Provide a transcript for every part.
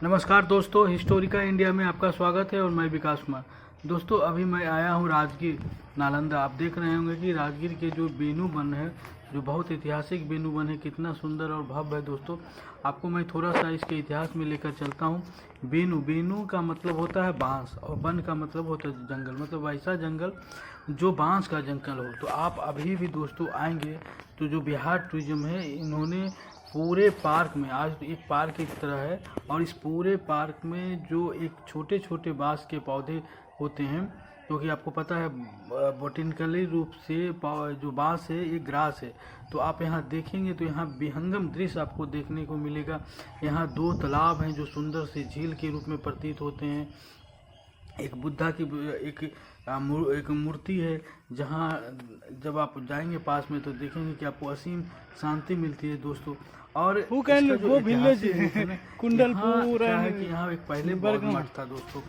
नमस्कार दोस्तों, Historica India में आपका स्वागत है और मैं विकास कुमार। दोस्तों अभी मैं आया हूँ राजगीर नालंदा। आप देख रहे होंगे कि राजगीर के जो बेनू वन है, जो बहुत ऐतिहासिक बेनू वन है, कितना सुंदर और भव्य है। दोस्तों आपको मैं थोड़ा सा इसके इतिहास में लेकर चलता हूँ। बेनू का मतलब होता है बांस और वन का मतलब होता है जंगल, मतलब ऐसा जंगल जो बांस का जंगल हो। तो आप अभी भी दोस्तों आएंगे तो जो बिहार टूरिज्म है, इन्होंने पूरे पार्क में, आज एक पार्क की तरह है, और इस पूरे पार्क में जो एक छोटे छोटे बांस के पौधे होते हैं, क्योंकि आपको पता है बोटेनिकली रूप से जो बांस है ये ग्रास है। तो आप यहाँ देखेंगे तो यहाँ विहंगम दृश्य आपको देखने को मिलेगा। यहाँ दो तालाब हैं जो सुंदर से झील के रूप में प्रतीत होते हैं। एक बुद्धा की एक मूर्ति है, जहाँ जब आप जाएंगे पास में तो देखेंगे कि आपको असीम शांति मिलती है दोस्तों। और वो विलेज कुंडलपुर है कि यहाँ एक पहले बौद्ध मठ था दोस्तों,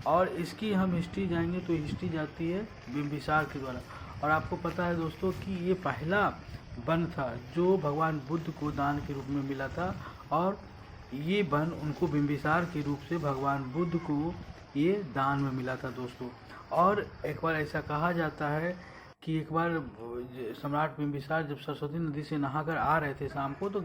और इसकी हम हिस्ट्री जाएंगे तो हिस्ट्री जाती है बिंबिसार के द्वारा। और आपको पता है दोस्तों कि ये पहला वन था जो भगवान बुद्ध को दान के रूप में मिला था, और ये वन उनको बिंबिसार के रूप से भगवान बुद्ध को ये दान में मिला था दोस्तों। और एक बार ऐसा कहा जाता है कि एक बार सम्राट बिंबिसार जब सरस्वती नदी से नहाकर आ रहे थे शाम को, तो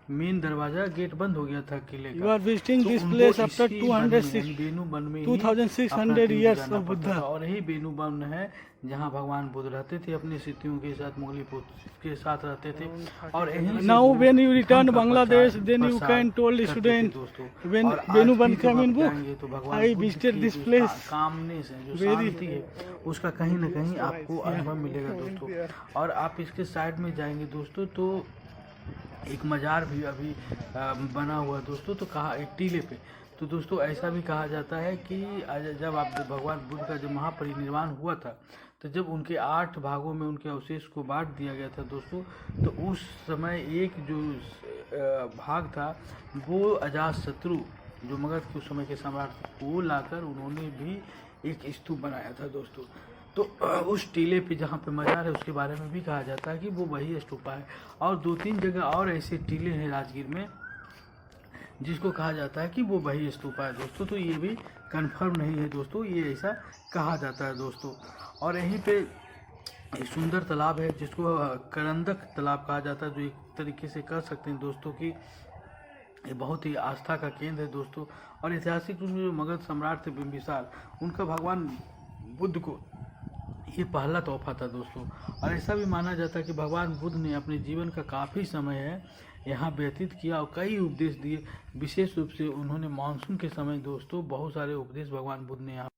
मेन दरवाजा गेट बंद हो गया था किले का। You are visiting this place after 2600 years of Buddha। और यही बेनू वन है जहाँ भगवान बुद्ध रहते थे, अपने सिद्धियों के साथ, मुगली के साथ रहते थे। और now when you return Bangladesh, then you can told student when बेनू one come in book, I visited this place। कामने से जो शांति है उसका कहीं न कहीं आपको अनुभव मिलेगा दोस्तों। और आप इसके साइड में जाएंगे दोस्तों तो एक मजार भी अभी बना हुआ है दोस्तों। तो कहा एक टीले पे, तो दोस्तों ऐसा भी कहा जाता है कि जब आप भगवान बुद्ध का जब महापरिनिर्वाण हुआ था, तो जब उनके 8 भागों में उनके अवशेष को बांट दिया गया था दोस्तों, तो उस समय एक जो भाग था वो अजातशत्रु जो मगध के उस समय के सम्राट को लाकर उन्होंने भी एक स्तूप बनाया था दोस्तों। तो उस टीले पे जहाँ पे मजार है उसके बारे में भी कहा जाता है कि वो वही स्तूपा है। और 2-3 जगह और ऐसे टीले हैं राजगीर में जिसको कहा जाता है कि वो वही स्तूपा है दोस्तों। तो ये भी कंफर्म नहीं है दोस्तों, ये ऐसा कहा जाता है दोस्तों। और यहीं पे एक सुंदर तालाब है जिसको करंदक तालाब कहा जाता है, जो एक तरीके से कह सकते हैं दोस्तों कि ये बहुत ही आस्था का केंद्र है दोस्तों। और ऐतिहासिक रूप में जो मगध सम्राट थे बिंबिसार, उनका भगवान बुद्ध को ये पहला तोहफा था दोस्तों। और ऐसा भी माना जाता है कि भगवान बुद्ध ने अपने जीवन का काफ़ी समय है यहाँ व्यतीत किया और कई उपदेश दिए। विशेष रूप से उन्होंने मानसून के समय दोस्तों बहुत सारे उपदेश भगवान बुद्ध ने यहाँ